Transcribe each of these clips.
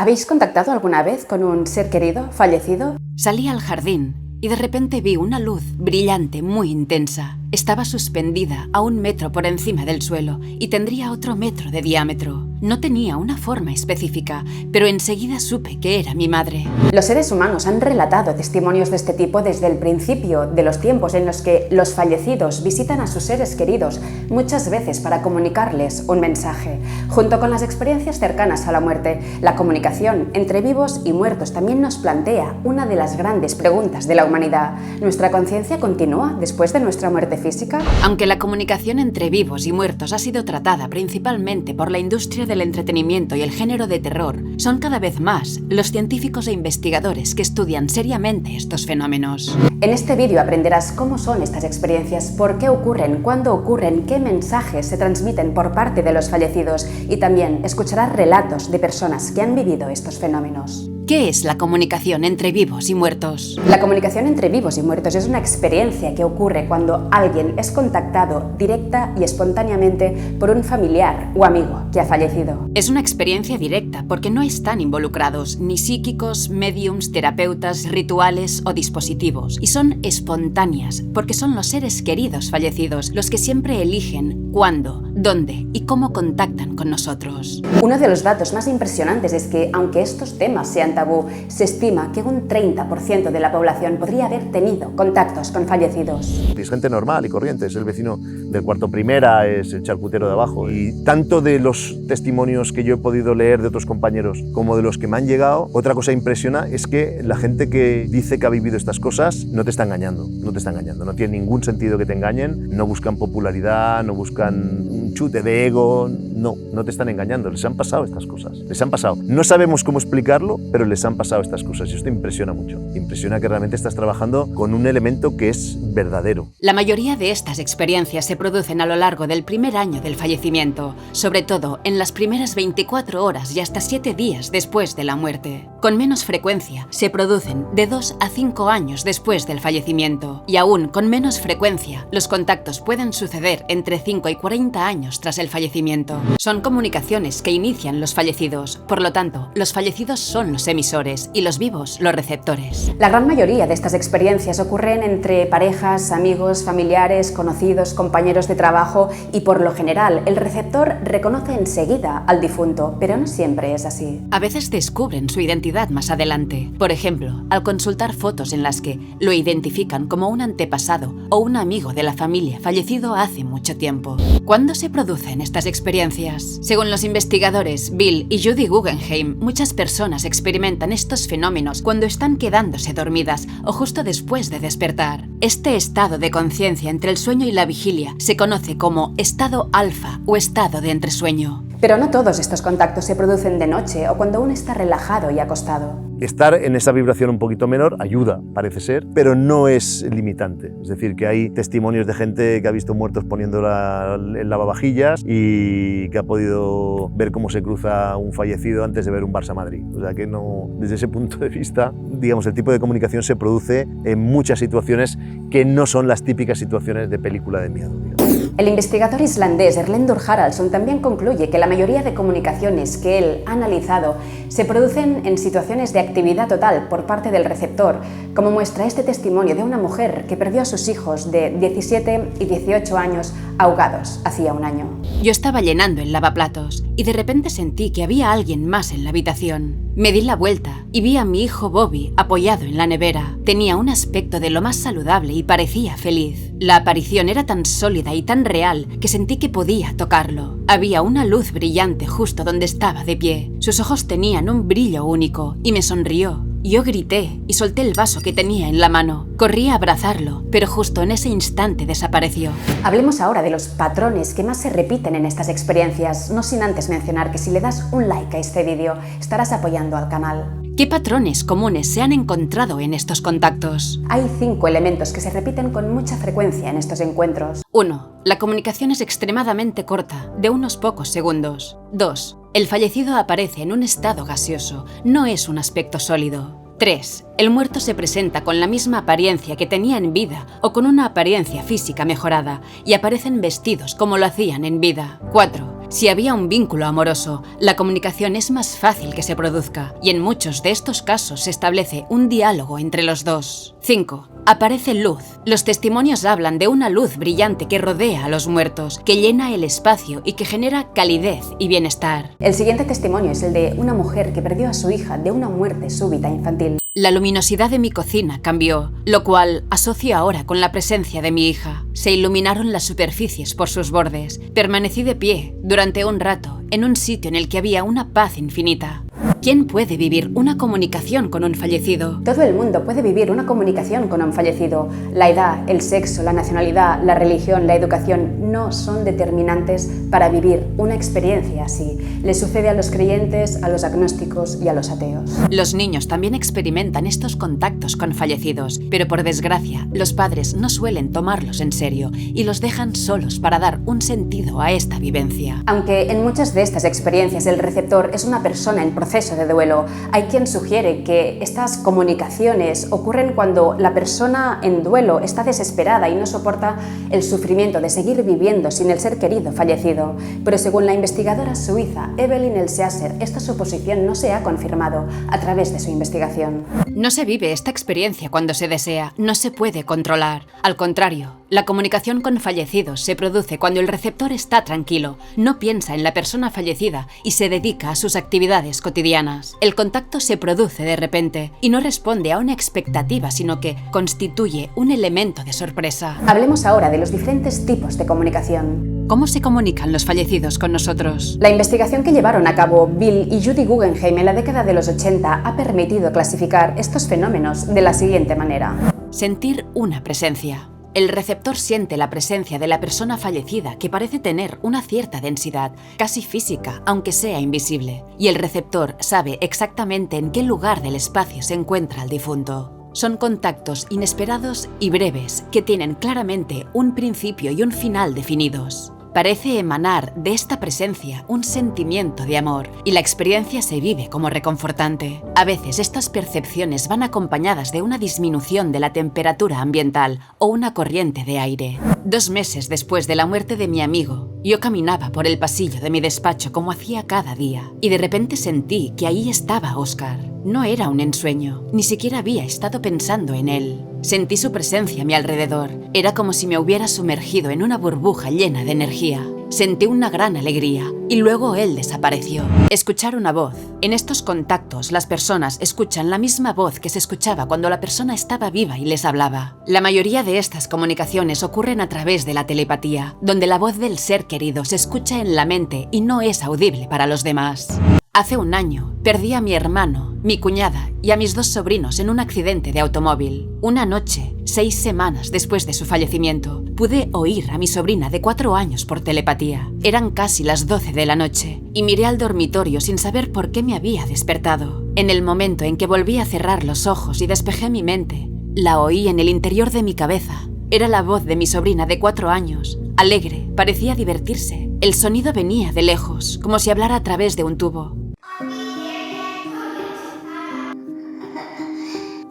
¿Habéis contactado alguna vez con un ser querido fallecido? Salí al jardín y de repente vi una luz brillante muy intensa. Estaba suspendida a 1 metro por encima del suelo y tendría otro metro de diámetro. No tenía una forma específica, pero enseguida supe que era mi madre. Los seres humanos han relatado testimonios de este tipo desde el principio de los tiempos en los que los fallecidos visitan a sus seres queridos, muchas veces para comunicarles un mensaje. Junto con las experiencias cercanas a la muerte, la comunicación entre vivos y muertos también nos plantea una de las grandes preguntas de la humanidad. ¿Nuestra conciencia continúa después de nuestra muerte física? Aunque la comunicación entre vivos y muertos ha sido tratada principalmente por la industria del entretenimiento y el género de terror, son cada vez más los científicos e investigadores que estudian seriamente estos fenómenos. En este vídeo aprenderás cómo son estas experiencias, por qué ocurren, cuándo ocurren, qué mensajes se transmiten por parte de los fallecidos y también escucharás relatos de personas que han vivido estos fenómenos. ¿Qué es la comunicación entre vivos y muertos? La comunicación entre vivos y muertos es una experiencia que ocurre cuando alguien es contactado directa y espontáneamente por un familiar o amigo que ha fallecido. Es una experiencia directa porque no están involucrados ni psíquicos, médiums, terapeutas, rituales o dispositivos, y son espontáneas porque son los seres queridos fallecidos los que siempre eligen cuándo, dónde y cómo contactan con nosotros. Uno de los datos más impresionantes es que, aunque estos temas sean tabú, se estima que un 30% de la población podría haber tenido contactos con fallecidos. Es gente normal y corriente, es el vecino del cuarto primera, es el charcutero de abajo. Y tanto de los testimonios que yo he podido leer de otros compañeros como de los que me han llegado, otra cosa impresiona es que la gente que dice que ha vivido estas cosas no te está engañando, no tiene ningún sentido que te engañen, no buscan popularidad, no buscan un chute de ego, no te están engañando, les han pasado estas cosas, les han pasado. No sabemos cómo explicarlo, pero les han pasado estas cosas y esto impresiona mucho. Impresiona que realmente estás trabajando con un elemento que es verdadero. La mayoría de estas experiencias se producen a lo largo del primer año del fallecimiento, sobre todo en las primeras 24 horas y hasta 7 días después de la muerte. Con menos frecuencia se producen de 2 a 5 años después del fallecimiento y aún con menos frecuencia los contactos pueden suceder entre 5 y 40 años tras el fallecimiento. Son comunicaciones que inician los fallecidos, por lo tanto, los fallecidos son los emisores y los vivos los receptores. La gran mayoría de estas experiencias ocurren entre parejas, amigos, familiares, conocidos, compañeros de trabajo y por lo general el receptor reconoce enseguida al difunto, pero no siempre es así. A veces descubren su identidad más adelante, por ejemplo, al consultar fotos en las que lo identifican como un antepasado o un amigo de la familia fallecido hace mucho tiempo. ¿Cuándo se producen estas experiencias? Según los investigadores Bill y Judy Guggenheim, muchas personas experimentan estos fenómenos cuando están quedándose dormidas o justo después de despertar. Este estado de conciencia entre el sueño y la vigilia se conoce como estado alfa o estado de entresueño. Pero no todos estos contactos se producen de noche o cuando uno está relajado y acostado. Estar en esa vibración un poquito menor ayuda, parece ser, pero no es limitante. Es decir, que hay testimonios de gente que ha visto muertos poniendo el lavavajillas y que ha podido ver cómo se cruza un fallecido antes de ver un Barça-Madrid. O sea que no, desde ese punto de vista, digamos, el tipo de comunicación se produce en muchas situaciones que no son las típicas situaciones de película de miedo, digamos. El investigador islandés Erlendur Haraldsson también concluye que la mayoría de comunicaciones que él ha analizado se producen en situaciones de actividad total por parte del receptor, como muestra este testimonio de una mujer que perdió a sus hijos de 17 y 18 años ahogados hacía un año. Yo estaba llenando el lavaplatos y de repente sentí que había alguien más en la habitación. Me di la vuelta y vi a mi hijo Bobby apoyado en la nevera. Tenía un aspecto de lo más saludable y parecía feliz. La aparición era tan sólida y tan real que sentí que podía tocarlo. Había una luz brillante justo donde estaba de pie. Sus ojos tenían un brillo único y me sonrió. Yo grité y solté el vaso que tenía en la mano. Corrí a abrazarlo, pero justo en ese instante desapareció. Hablemos ahora de los patrones que más se repiten en estas experiencias, no sin antes mencionar que si le das un like a este vídeo, estarás apoyando al canal. ¿Qué patrones comunes se han encontrado en estos contactos? Hay 5 elementos que se repiten con mucha frecuencia en estos encuentros. 1. La comunicación es extremadamente corta, de unos pocos segundos. 2. El fallecido aparece en un estado gaseoso, no es un aspecto sólido. 3. El muerto se presenta con la misma apariencia que tenía en vida o con una apariencia física mejorada y aparecen vestidos como lo hacían en vida. 4. Si había un vínculo amoroso, la comunicación es más fácil que se produzca y en muchos de estos casos se establece un diálogo entre los dos. 5. Aparece luz. Los testimonios hablan de una luz brillante que rodea a los muertos, que llena el espacio y que genera calidez y bienestar. El siguiente testimonio es el de una mujer que perdió a su hija de una muerte súbita infantil. La luminosidad de mi cocina cambió, lo cual asocio ahora con la presencia de mi hija. Se iluminaron las superficies por sus bordes. Permanecí de pie durante un rato en un sitio en el que había una paz infinita. ¿Quién puede vivir una comunicación con un fallecido? Todo el mundo puede vivir una comunicación con un fallecido. La edad, el sexo, la nacionalidad, la religión, la educación no son determinantes para vivir una experiencia así. Le sucede a los creyentes, a los agnósticos y a los ateos. Los niños también experimentan estos contactos con fallecidos, pero por desgracia, los padres no suelen tomarlos en serio y los dejan solos para dar un sentido a esta vivencia. Aunque en muchas de estas experiencias el receptor es una persona en proceso de duelo, hay quien sugiere que estas comunicaciones ocurren cuando la persona en duelo está desesperada y no soporta el sufrimiento de seguir viviendo sin el ser querido fallecido. Pero según la investigadora suiza Evelyn Elsasser, esta suposición no se ha confirmado a través de su investigación. No se vive esta experiencia cuando se desea, no se puede controlar. Al contrario, la comunicación con fallecidos se produce cuando el receptor está tranquilo, no piensa en la persona fallecida y se dedica a sus actividades cotidianas. El contacto se produce de repente y no responde a una expectativa, sino que constituye un elemento de sorpresa. Hablemos ahora de los diferentes tipos de comunicación. ¿Cómo se comunican los fallecidos con nosotros? La investigación que llevaron a cabo Bill y Judy Guggenheim en la década de los 80 ha permitido clasificar estos fenómenos de la siguiente manera. Sentir una presencia. El receptor siente la presencia de la persona fallecida, que parece tener una cierta densidad, casi física, aunque sea invisible, y el receptor sabe exactamente en qué lugar del espacio se encuentra el difunto. Son contactos inesperados y breves que tienen claramente un principio y un final definidos. Parece emanar de esta presencia un sentimiento de amor y la experiencia se vive como reconfortante. A veces estas percepciones van acompañadas de una disminución de la temperatura ambiental o una corriente de aire. 2 meses después de la muerte de mi amigo, yo caminaba por el pasillo de mi despacho como hacía cada día y de repente sentí que ahí estaba Oscar. No era un ensueño, ni siquiera había estado pensando en él. Sentí su presencia a mi alrededor. Era como si me hubiera sumergido en una burbuja llena de energía. Sentí una gran alegría y luego él desapareció. Escuchar una voz. En estos contactos, las personas escuchan la misma voz que se escuchaba cuando la persona estaba viva y les hablaba. La mayoría de estas comunicaciones ocurren a través de la telepatía, donde la voz del ser querido se escucha en la mente y no es audible para los demás. Hace un año, perdí a mi hermano, mi cuñada y a mis 2 sobrinos en un accidente de automóvil. Una noche, 6 semanas después de su fallecimiento, pude oír a mi sobrina de 4 años por telepatía. Eran casi las 12 de la noche y miré al dormitorio sin saber por qué me había despertado. En el momento en que volví a cerrar los ojos y despejé mi mente, la oí en el interior de mi cabeza. Era la voz de mi sobrina de 4 años. Alegre, parecía divertirse. El sonido venía de lejos, como si hablara a través de un tubo.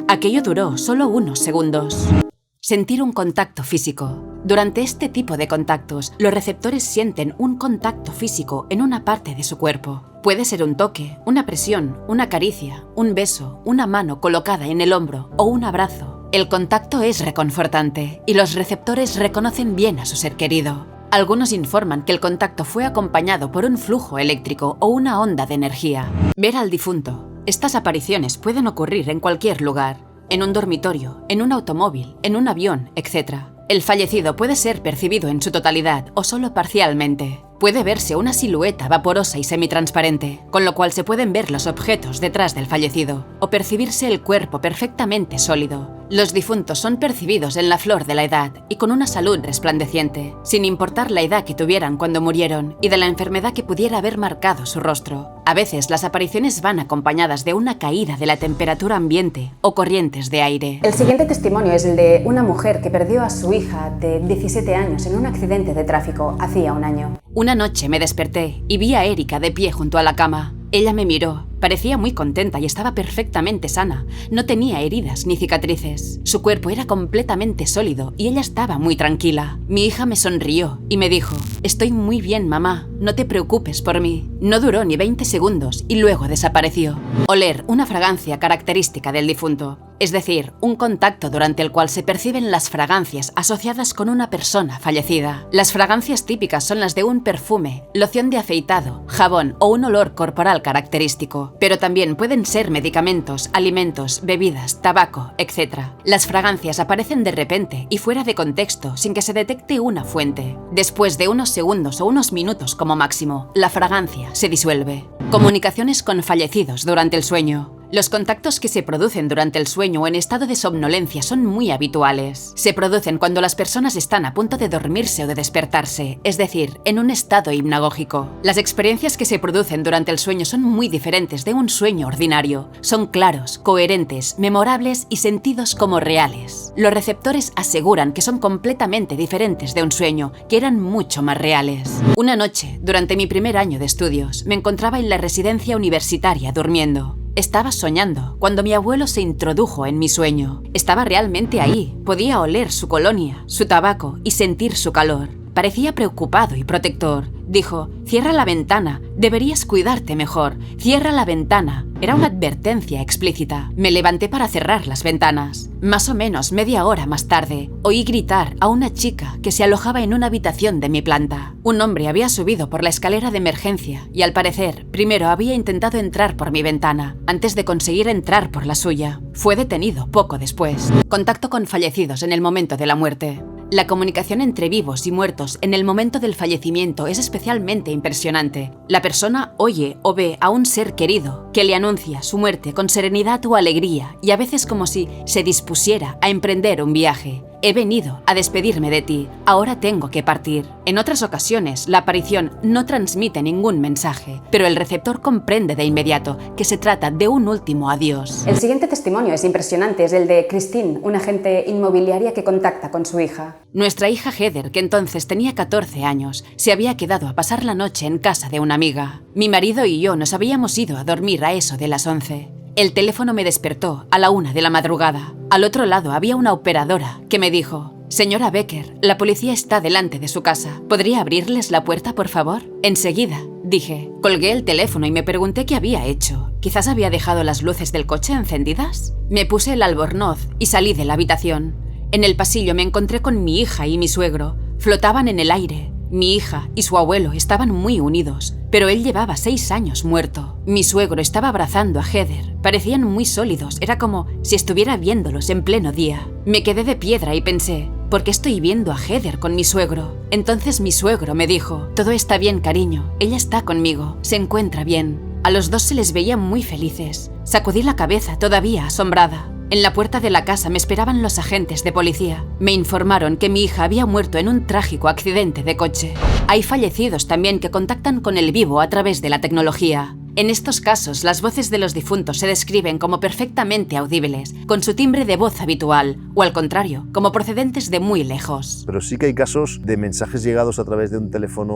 Aquello duró solo unos segundos. Sentir un contacto físico. Durante este tipo de contactos, los receptores sienten un contacto físico en una parte de su cuerpo. Puede ser un toque, una presión, una caricia, un beso, una mano colocada en el hombro o un abrazo. El contacto es reconfortante y los receptores reconocen bien a su ser querido. Algunos informan que el contacto fue acompañado por un flujo eléctrico o una onda de energía. Ver al difunto. Estas apariciones pueden ocurrir en cualquier lugar, en un dormitorio, en un automóvil, en un avión, etc. El fallecido puede ser percibido en su totalidad o solo parcialmente. Puede verse una silueta vaporosa y semitransparente, con lo cual se pueden ver los objetos detrás del fallecido, o percibirse el cuerpo perfectamente sólido. Los difuntos son percibidos en la flor de la edad y con una salud resplandeciente, sin importar la edad que tuvieran cuando murieron y de la enfermedad que pudiera haber marcado su rostro. A veces las apariciones van acompañadas de una caída de la temperatura ambiente o corrientes de aire. El siguiente testimonio es el de una mujer que perdió a su hija de 17 años en un accidente de tráfico hacía un año. Una noche me desperté y vi a Erika de pie junto a la cama. Ella me miró Parecía muy contenta y estaba perfectamente sana. No tenía heridas ni cicatrices. Su cuerpo era completamente sólido y ella estaba muy tranquila. Mi hija me sonrió y me dijo: «Estoy muy bien, mamá. No te preocupes por mí». No duró ni 20 segundos y luego desapareció. Oler una fragancia característica del difunto, es decir, un contacto durante el cual se perciben las fragancias asociadas con una persona fallecida. Las fragancias típicas son las de un perfume, loción de afeitado, jabón o un olor corporal característico, pero también pueden ser medicamentos, alimentos, bebidas, tabaco, etc. Las fragancias aparecen de repente y fuera de contexto sin que se detecte una fuente. Después de unos segundos o unos minutos como máximo, la fragancia se disuelve. Comunicaciones con fallecidos durante el sueño. Los contactos que se producen durante el sueño o en estado de somnolencia son muy habituales. Se producen cuando las personas están a punto de dormirse o de despertarse, es decir, en un estado hipnagógico. Las experiencias que se producen durante el sueño son muy diferentes de un sueño ordinario. Son claros, coherentes, memorables y sentidos como reales. Los receptores aseguran que son completamente diferentes de un sueño, que eran mucho más reales. Una noche, durante mi primer año de estudios, me encontraba en la residencia universitaria durmiendo. Estaba soñando cuando mi abuelo se introdujo en mi sueño. Estaba realmente ahí. Podía oler su colonia, su tabaco y sentir su calor. Parecía preocupado y protector. Dijo: «Cierra la ventana, deberías cuidarte mejor. Cierra la ventana». Era una advertencia explícita. Me levanté para cerrar las ventanas. Más o menos media hora más tarde, oí gritar a una chica que se alojaba en una habitación de mi planta. Un hombre había subido por la escalera de emergencia y, al parecer, primero había intentado entrar por mi ventana, antes de conseguir entrar por la suya. Fue detenido poco después. Contacto con fallecidos en el momento de la muerte. La comunicación entre vivos y muertos en el momento del fallecimiento es especialmente impresionante. La persona oye o ve a un ser querido que le anuncia su muerte con serenidad o alegría y a veces como si se dispusiera a emprender un viaje. «He venido a despedirme de ti, ahora tengo que partir». En otras ocasiones, la aparición no transmite ningún mensaje, pero el receptor comprende de inmediato que se trata de un último adiós. El siguiente testimonio es impresionante, es el de Christine, una agente inmobiliaria que contacta con su hija. Nuestra hija Heather, que entonces tenía 14 años, se había quedado a pasar la noche en casa de una amiga. Mi marido y yo nos habíamos ido a dormir a eso de las 11. El teléfono me despertó a la 1 de la madrugada. Al otro lado había una operadora que me dijo: «Señora Becker, la policía está delante de su casa. ¿Podría abrirles la puerta, por favor?» Enseguida, dije. Colgué el teléfono y me pregunté qué había hecho. ¿Quizás había dejado las luces del coche encendidas? Me puse el albornoz y salí de la habitación. En el pasillo me encontré con mi hija y mi suegro. Flotaban en el aire. Mi hija y su abuelo estaban muy unidos, pero él llevaba 6 años muerto. Mi suegro estaba abrazando a Heather. Parecían muy sólidos, era como si estuviera viéndolos en pleno día. Me quedé de piedra y pensé: ¿por qué estoy viendo a Heather con mi suegro? Entonces mi suegro me dijo: «Todo está bien, cariño, ella está conmigo, se encuentra bien». A los dos se les veía muy felices. Sacudí la cabeza, todavía asombrada. En la puerta de la casa me esperaban los agentes de policía. Me informaron que mi hija había muerto en un trágico accidente de coche. Hay fallecidos también que contactan con el vivo a través de la tecnología. En estos casos, las voces de los difuntos se describen como perfectamente audibles, con su timbre de voz habitual, o al contrario, como procedentes de muy lejos. Pero sí que hay casos de mensajes llegados a través de un teléfono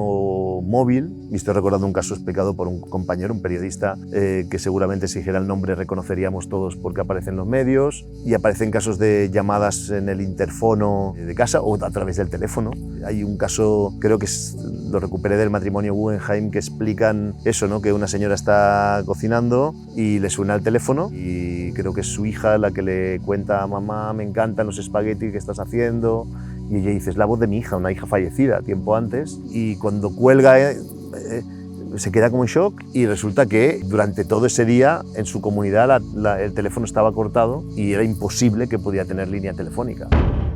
móvil, y estoy recordando un caso explicado por un compañero, un periodista, que seguramente si dijera el nombre reconoceríamos todos porque aparece en los medios, y aparecen casos de llamadas en el interfono de casa o a través del teléfono. Hay un caso, creo que lo recuperé del matrimonio Guggenheim, que explican eso, ¿no? Que una señora está cocinando y le suena el teléfono y creo que es su hija la que le cuenta: «Mamá, me encantan los espaguetis que estás haciendo», y ella dice: «Es la voz de mi hija, una hija fallecida tiempo antes», y cuando cuelga se queda como en shock y resulta que durante todo ese día en su comunidad el teléfono estaba cortado y era imposible que pudiera tener línea telefónica.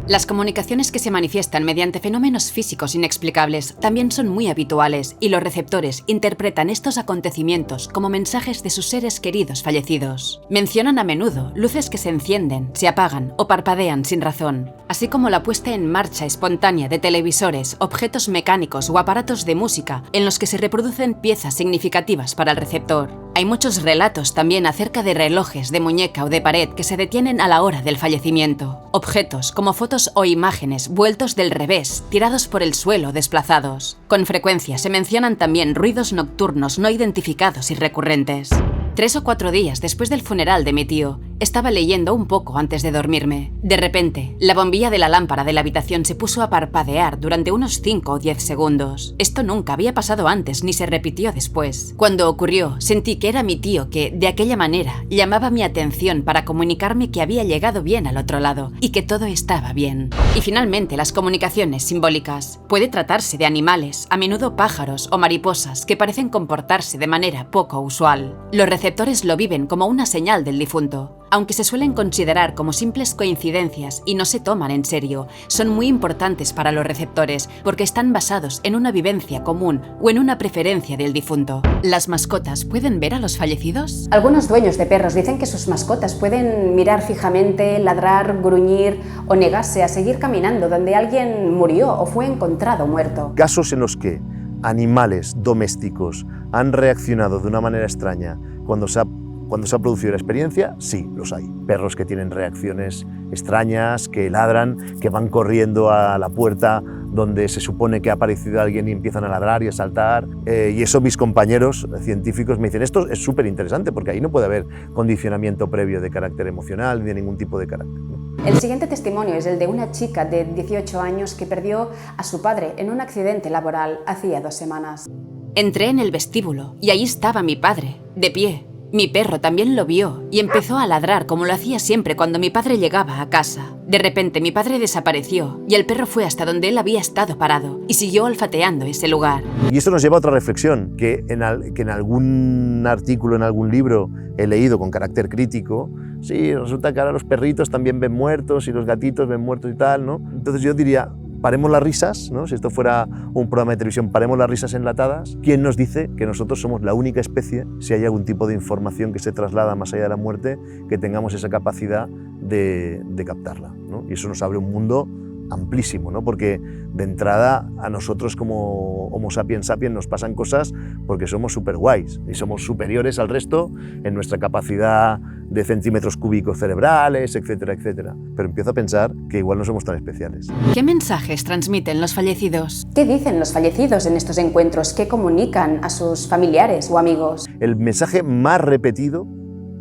Las comunicaciones que se manifiestan mediante fenómenos físicos inexplicables también son muy habituales y los receptores interpretan estos acontecimientos como mensajes de sus seres queridos fallecidos. Mencionan a menudo luces que se encienden, se apagan o parpadean sin razón, así como la puesta en marcha espontánea de televisores, objetos mecánicos o aparatos de música en los que se reproducen piezas significativas para el receptor. Hay muchos relatos también acerca de relojes de muñeca o de pared que se detienen a la hora del fallecimiento. Objetos como fotos o imágenes vueltos del revés, tirados por el suelo, desplazados. Con frecuencia se mencionan también ruidos nocturnos no identificados y recurrentes. 3 o 4 días después del funeral de mi tío, estaba leyendo un poco antes de dormirme. De repente, la bombilla de la lámpara de la habitación se puso a parpadear durante unos 5 o 10 segundos. Esto nunca había pasado antes ni se repitió después. Cuando ocurrió, sentí que era mi tío que, de aquella manera, llamaba mi atención para comunicarme que había llegado bien al otro lado y que todo estaba bien. Y finalmente, las comunicaciones simbólicas. Puede tratarse de animales, a menudo pájaros o mariposas, que parecen comportarse de manera poco usual. Los receptores lo viven como una señal del difunto. Aunque se suelen considerar como simples coincidencias y no se toman en serio, son muy importantes para los receptores porque están basados en una vivencia común o en una preferencia del difunto. ¿Las mascotas pueden ver a los fallecidos? Algunos dueños de perros dicen que sus mascotas pueden mirar fijamente, ladrar, gruñir o negarse a seguir caminando donde alguien murió o fue encontrado muerto. Casos en los que animales domésticos han reaccionado de una manera extraña cuando se ha producido la experiencia, sí, los hay. Perros que tienen reacciones extrañas, que ladran, que van corriendo a la puerta donde se supone que ha aparecido alguien y empiezan a ladrar y a saltar. Y eso mis compañeros científicos me dicen, esto es súper interesante porque ahí no puede haber condicionamiento previo de carácter emocional ni de ningún tipo de carácter, ¿no? El siguiente testimonio es el de una chica de 18 años que perdió a su padre en un accidente laboral hacía 2 semanas. Entré en el vestíbulo y ahí estaba mi padre, de pie. Mi perro también lo vio y empezó a ladrar como lo hacía siempre cuando mi padre llegaba a casa. De repente mi padre desapareció y el perro fue hasta donde él había estado parado y siguió olfateando ese lugar. Y eso nos lleva a otra reflexión, que en algún artículo, en algún libro he leído con carácter crítico, sí, resulta que ahora los perritos también ven muertos y los gatitos ven muertos y tal, ¿no? Entonces yo diría, paremos las risas, ¿no? Si esto fuera un programa de televisión, paremos las risas enlatadas. ¿Quién nos dice que nosotros somos la única especie, si hay algún tipo de información que se traslada más allá de la muerte, que tengamos esa capacidad de captarla, ¿no? Y eso nos abre un mundo amplísimo, ¿no? Porque de entrada a nosotros como Homo sapiens sapiens nos pasan cosas porque somos súper guays y somos superiores al resto en nuestra capacidad de centímetros cúbicos cerebrales, etcétera, etcétera. Pero empiezo a pensar que igual no somos tan especiales. ¿Qué mensajes transmiten los fallecidos? ¿Qué dicen los fallecidos en estos encuentros? ¿Qué comunican a sus familiares o amigos? El mensaje más repetido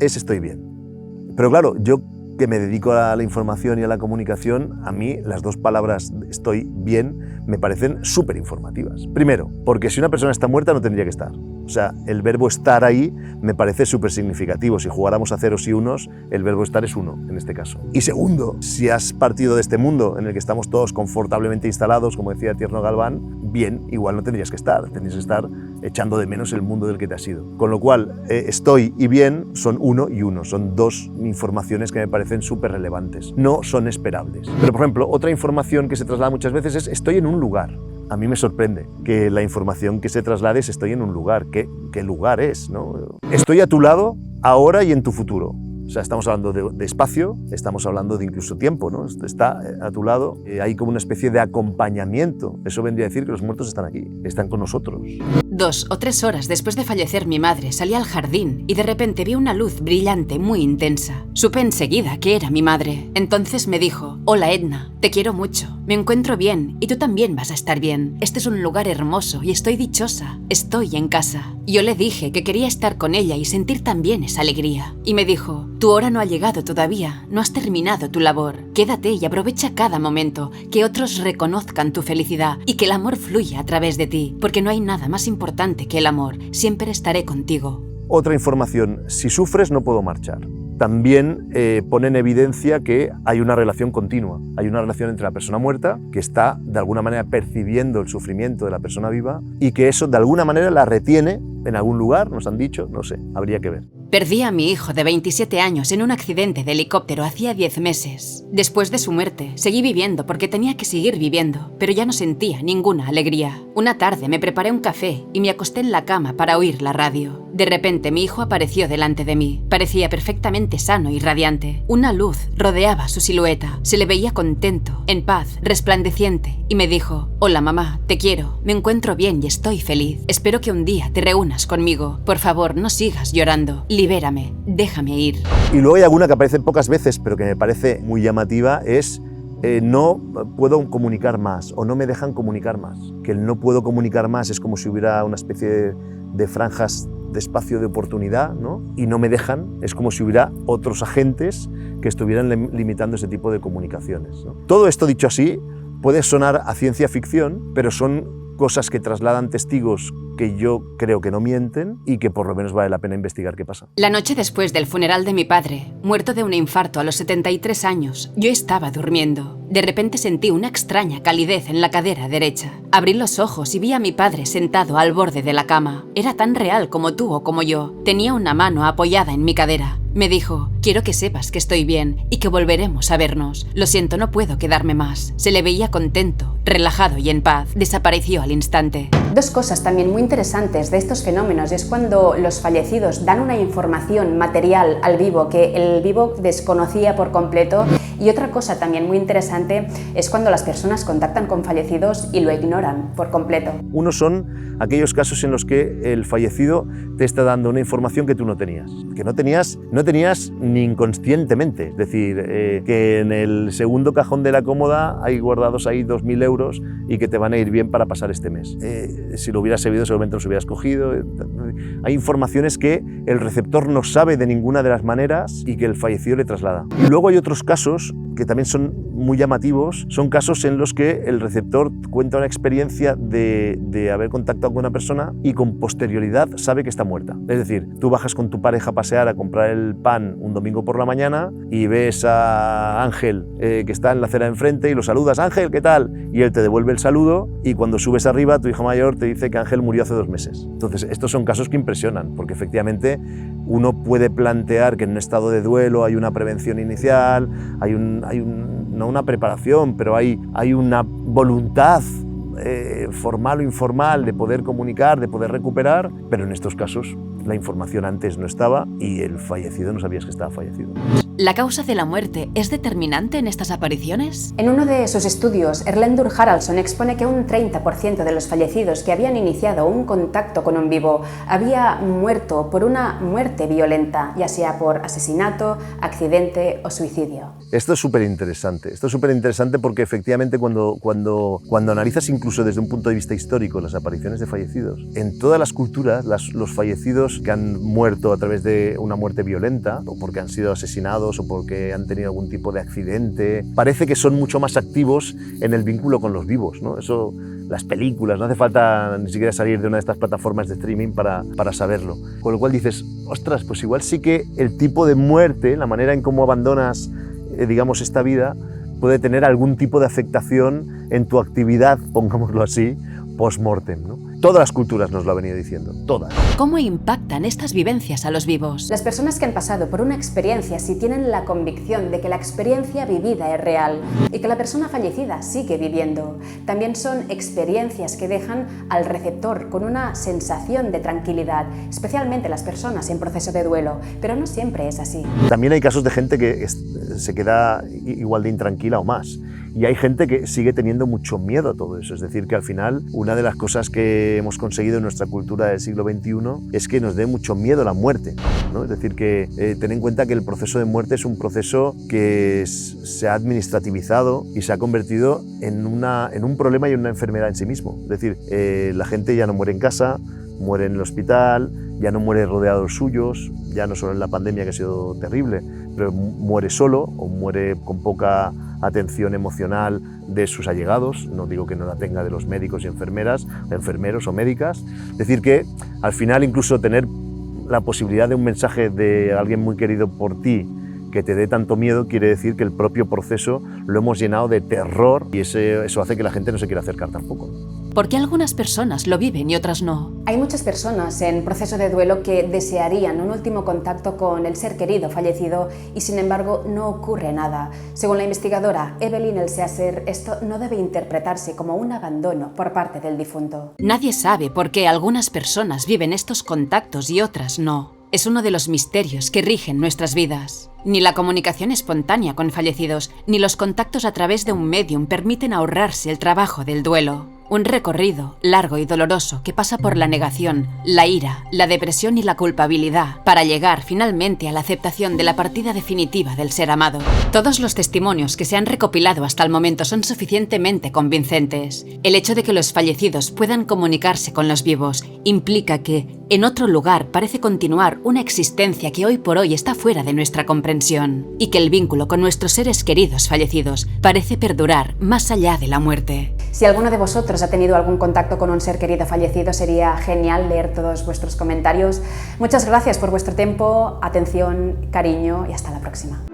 es estoy bien. Pero claro, yo que me dedico a la información y a la comunicación, a mí las dos palabras estoy bien me parecen súper informativas. Primero, porque si una persona está muerta no tendría que estar. O sea, el verbo estar ahí me parece súper significativo. Si jugáramos a ceros y unos, el verbo estar es uno, en este caso. Y segundo, si has partido de este mundo en el que estamos todos confortablemente instalados, como decía Tierno Galván, bien, igual no tendrías que estar. Tendrías que estar echando de menos el mundo del que te has ido. Con lo cual, estoy y bien son uno y uno. Son dos informaciones que me parecen súper relevantes. No son esperables. Pero, por ejemplo, otra información que se traslada muchas veces es estoy en un lugar. A mí me sorprende que la información que se traslade es estoy en un lugar. ¿Qué lugar es, ¿no? Estoy a tu lado ahora y en tu futuro. O sea, estamos hablando de espacio, estamos hablando de incluso tiempo, ¿no? Está a tu lado, hay como una especie de acompañamiento. Eso vendría a decir que los muertos están aquí, están con nosotros. 2 o 3 horas después de fallecer mi madre, salí al jardín y de repente vi una luz brillante muy intensa. Supe enseguida que era mi madre. Entonces me dijo, hola Edna, te quiero mucho, me encuentro bien y tú también vas a estar bien. Este es un lugar hermoso y estoy dichosa, estoy en casa. Yo le dije que quería estar con ella y sentir también esa alegría. Y me dijo, tu hora no ha llegado todavía, no has terminado tu labor. Quédate y aprovecha cada momento, que otros reconozcan tu felicidad y que el amor fluya a través de ti, porque no hay nada más importante que el amor. Siempre estaré contigo. Otra información, si sufres no puedo marchar. También pone en evidencia que hay una relación continua, hay una relación entre la persona muerta, que está de alguna manera percibiendo el sufrimiento de la persona viva y que eso de alguna manera la retiene en algún lugar, nos han dicho, no sé, habría que ver. Perdí a mi hijo de 27 años en un accidente de helicóptero hacía 10 meses. Después de su muerte, seguí viviendo porque tenía que seguir viviendo, pero ya no sentía ninguna alegría. Una tarde me preparé un café y me acosté en la cama para oír la radio. De repente mi hijo apareció delante de mí. Parecía perfectamente sano y radiante. Una luz rodeaba su silueta. Se le veía contento, en paz, resplandeciente, y me dijo, hola mamá, te quiero, me encuentro bien y estoy feliz. Espero que un día te reúnas conmigo. Por favor, no sigas llorando. Libérame, déjame ir. Y luego hay alguna que aparece pocas veces, pero que me parece muy llamativa, es no puedo comunicar más o no me dejan comunicar más. Que el no puedo comunicar más es como si hubiera una especie de franjas de espacio de oportunidad, ¿no? Y no me dejan, es como si hubiera otros agentes que estuvieran limitando ese tipo de comunicaciones, ¿no? Todo esto dicho así puede sonar a ciencia ficción, pero son cosas que trasladan testigos que yo creo que no mienten y que por lo menos vale la pena investigar qué pasa. La noche después del funeral de mi padre, muerto de un infarto a los 73 años, yo estaba durmiendo. De repente sentí una extraña calidez en la cadera derecha. Abrí los ojos y vi a mi padre sentado al borde de la cama. Era tan real como tú o como yo. Tenía una mano apoyada en mi cadera. Me dijo: quiero que sepas que estoy bien y que volveremos a vernos. Lo siento, no puedo quedarme más. Se le veía contento, relajado y en paz. Desapareció al instante. Dos cosas también muy interesantes de estos fenómenos es cuando los fallecidos dan una información material al vivo que el vivo desconocía por completo, y otra cosa también muy interesante es cuando las personas contactan con fallecidos y lo ignoran por completo. Uno son aquellos casos en los que el fallecido te está dando una información que tú no tenías, que no tenías ni inconscientemente, es decir, que en el segundo cajón de la cómoda hay guardados ahí 2.000 euros y que te van a ir bien para pasar este mes. Si lo hubieras sabido, seguramente los hubieras cogido. Hay informaciones que el receptor no sabe de ninguna de las maneras y que el fallecido le traslada. Y luego hay otros casos que también son muy llamativos, son casos en los que el receptor cuenta una experiencia de haber contactado con una persona y con posterioridad sabe que está muerta. Es decir, tú bajas con tu pareja a pasear a comprar el pan un domingo por la mañana y ves a Ángel que está en la acera de enfrente y lo saludas: Ángel, ¿qué tal? Y él te devuelve el saludo y cuando subes arriba tu hija mayor te dice que Ángel murió hace 2 meses. Entonces estos son casos que impresionan porque efectivamente uno puede plantear que en un estado de duelo hay una prevención inicial, no una preparación, pero hay una voluntad formal o informal de poder comunicar, de poder recuperar, pero en estos casos la información antes no estaba y el fallecido no sabías que estaba fallecido. ¿La causa de la muerte es determinante en estas apariciones? En uno de sus estudios, Erlendur Haraldsson expone que un 30% de los fallecidos que habían iniciado un contacto con un vivo había muerto por una muerte violenta, ya sea por asesinato, accidente o suicidio. Esto es súper interesante. Esto es súper interesante porque efectivamente cuando analizas incluso desde un punto de vista histórico las apariciones de fallecidos, en todas las culturas los fallecidos que han muerto a través de una muerte violenta o porque han sido asesinados o porque han tenido algún tipo de accidente, parece que son mucho más activos en el vínculo con los vivos, ¿no? Eso, las películas, no hace falta ni siquiera salir de una de estas plataformas de streaming para saberlo. Con lo cual dices, ostras, pues igual sí que el tipo de muerte, la manera en cómo abandonas, digamos, esta vida, puede tener algún tipo de afectación en tu actividad, pongámoslo así, post-mortem, ¿no? Todas las culturas nos lo han venido diciendo, todas. ¿Cómo impactan estas vivencias a los vivos? Las personas que han pasado por una experiencia, si tienen la convicción de que la experiencia vivida es real y que la persona fallecida sigue viviendo, también son experiencias que dejan al receptor con una sensación de tranquilidad, especialmente las personas en proceso de duelo, pero no siempre es así. También hay casos de gente que se queda igual de intranquila o más. Y hay gente que sigue teniendo mucho miedo a todo eso. Es decir, que al final una de las cosas que hemos conseguido en nuestra cultura del siglo XXI es que nos dé mucho miedo la muerte, ¿no? Es decir, que ten en cuenta que el proceso de muerte es un proceso que se ha administrativizado y se ha convertido en un problema y en una enfermedad en sí mismo. Es decir, la gente ya no muere en casa, muere en el hospital, ya no muere rodeado de los suyos, ya no solo en la pandemia, que ha sido terrible, pero muere solo o muere con poca atención emocional de sus allegados, no digo que no la tenga de los médicos y enfermeras, enfermeros o médicas. Es decir, que al final incluso tener la posibilidad de un mensaje de alguien muy querido por ti que te dé tanto miedo quiere decir que el propio proceso lo hemos llenado de terror y eso hace que la gente no se quiera acercar tampoco. ¿Por qué algunas personas lo viven y otras no? Hay muchas personas en proceso de duelo que desearían un último contacto con el ser querido fallecido y sin embargo no ocurre nada. Según la investigadora Evelyn Elseaser, esto no debe interpretarse como un abandono por parte del difunto. Nadie sabe por qué algunas personas viven estos contactos y otras no. Es uno de los misterios que rigen nuestras vidas. Ni la comunicación espontánea con fallecidos, ni los contactos a través de un medium permiten ahorrarse el trabajo del duelo. Un recorrido largo y doloroso que pasa por la negación, la ira, la depresión y la culpabilidad para llegar finalmente a la aceptación de la partida definitiva del ser amado. Todos los testimonios que se han recopilado hasta el momento son suficientemente convincentes. El hecho de que los fallecidos puedan comunicarse con los vivos implica que, en otro lugar, parece continuar una existencia que hoy por hoy está fuera de nuestra comprensión, y que el vínculo con nuestros seres queridos fallecidos parece perdurar más allá de la muerte. Si alguno de vosotros ha tenido algún contacto con un ser querido fallecido, sería genial leer todos vuestros comentarios. Muchas gracias por vuestro tiempo, atención, cariño y hasta la próxima.